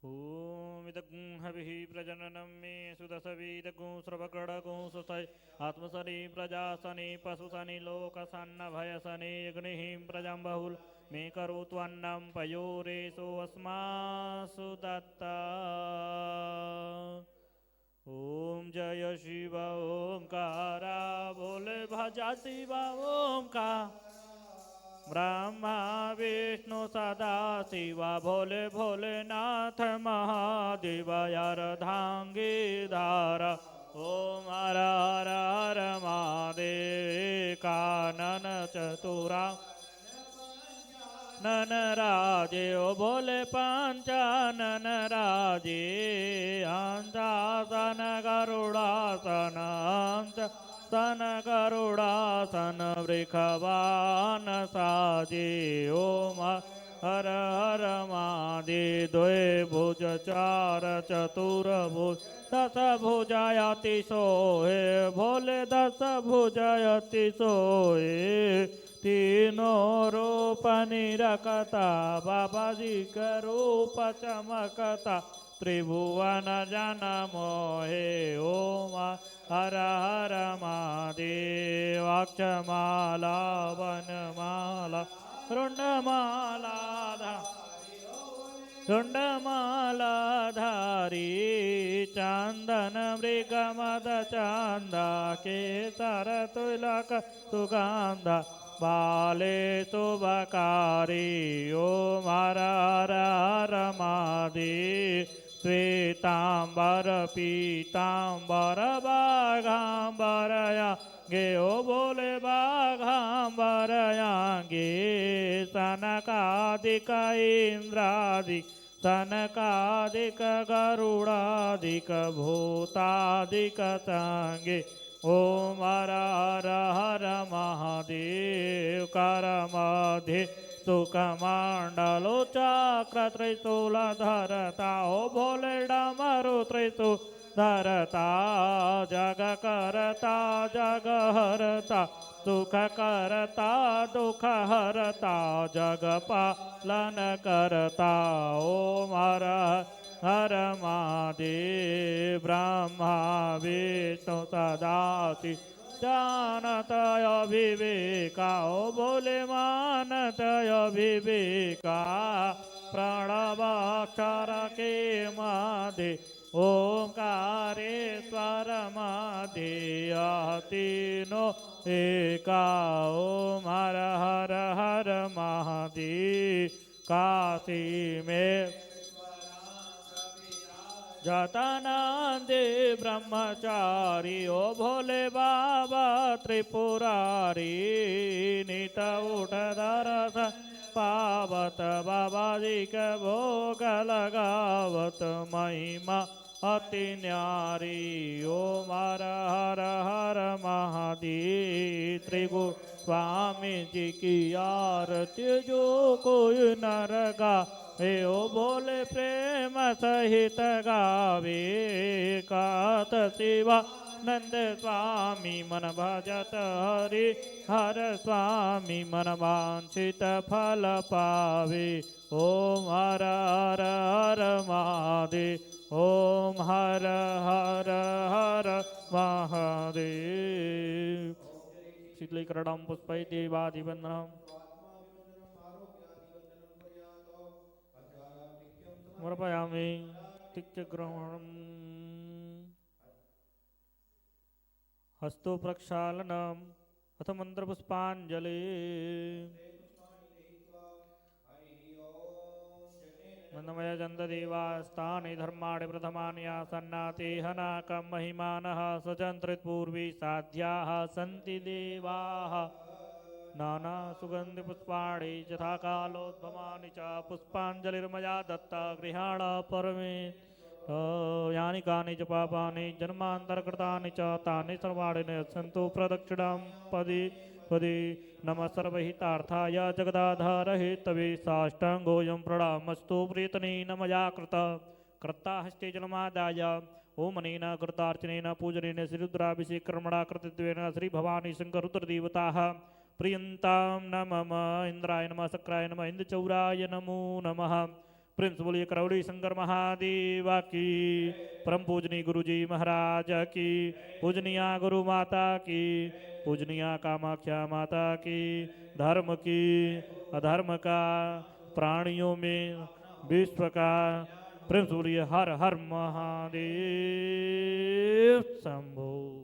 ओम इदगुं हविः प्रजननं मे सुदसविदगुं स्रवकडगुं सुसै आत्मसनि प्रजासनि पशुसनि लोकसन्नभयसनि अग्निः प्रजां बहुल मे करोत्वन्नं पयोरेषु अस्मासु दत्ता। ओम जय शिव ओंकारा बोले भजा शिव ओंकार ब्रह्मा विष्णु सदा शिवा भोले भोलेनाथ महादेव अर्धांगी धारा। ओम हर हर हर महादेव कानन चतुरा नन राजे ओ भोले पंचानन राजे अंशासन गरुड़ासन सन गरुड़ासन वृषभान साजे। ओम हर हर महादेव द्वे भुज चार चतुर्भुज दस भुजायति सोहे भोले दस भुजायति सोहे तीनों रूप निरखता बाबाजी का रूप चमकता त्रिभुवन जन मोहे। ओम हर हर महादेव अक्षमाला वनमाला रुंडमाला रुंडमाला धारी चंदन मृगमद चांदा केसर तुलक सुगंधा बाले शुभकारी। ओम हर हर हर महादेव श्वेतांबर पीतांबर बाघांबरया गे ओ बोले बाघांबरया गे सनकादिक इंद्रादिक सनकादिक गरुड़ादिक भूतादिक संगे। ओम हर हर हर महादेव कर मध्य सुखमंडलो चक्र त्रिशूल धरता ओ भोले डमरु त्रिशूल धरता जग करता जग हरता सुख करता दुख हरता जग पालन करता। ओम हर हर महादेव ब्रह्मा विष्णु सदाशिव जानतय विवेका ओ बोले मानतय विवेका प्रणवाक्षर के मादे ओंकारेश्वर माधेय तीनों एका। ओम हर हर हर महादेव काशी में जतानंदे ब्रह्मचारी ओ भोले बाबा त्रिपुरारी नित उठ दरस पावत बाबाजी के भोग लगावत महिमा अति न्यारी। ओम हर हर हर महादेव त्रिगुण स्वामी जी की आरती जो कोई नर गा हे ओ भोले प्रेम सहित गावे कात शिवा नंद स्वामी मन भजत हरि हर स्वामी मन वांछित फल पावे। ओम हर हर हर महादेव ओम हर हर हर महादेव। शीतलीकरणं पुष्पै देवादिवन्दनम् समर्पयामि तिक्तग्रहणम् हस्तो प्रक्षालनम् अथ मन्त्रपुष्पाञ्जलि। नन्दमय चन्ददेवास्तानि धर्माणि प्रथमानि आसन्नाते हनाकं महिमानः सचन्त्रितपूर्वी साध्याः सन्ति देवाः नाना सुगंधि पुष्पाणि यथा कालोद्भवानि च पुष्पाञ्जलिर्मया दत्ता गृहाण परमे यानि कानि च पापानि जन्मान्तरकृतानि च तानि सर्वाणि नश्यन्तु प्रदक्षिणां पदि पदि नमः सर्वहितार्थाय जगदाधारहे तवे साष्टाङ्गोऽयं प्रणामस्तु प्रीतनेन मया कृत कर्ता हस्ते जलमादाय ओमनेन कृतार्चनेन पूजनेन श्रीरुद्राभिषेकर्मणा कृतत्वेन श्रीभवानी शङ्करुद्रदेवताः प्रियन्तां न मम इन्द्राय नमः शक्राय नमः इन्दचौराय नमो नमः प्रिंस बोलिए करौली शंकर महादेव की। परम पूजनी गुरु जी महाराज की। पूजनिया गुरु माता की। पूजनिया कामाख्या माता की। धर्म की अधर्म का प्राणियों में विश्व का। प्रिंस बोलिए हर हर महादेव शंभो।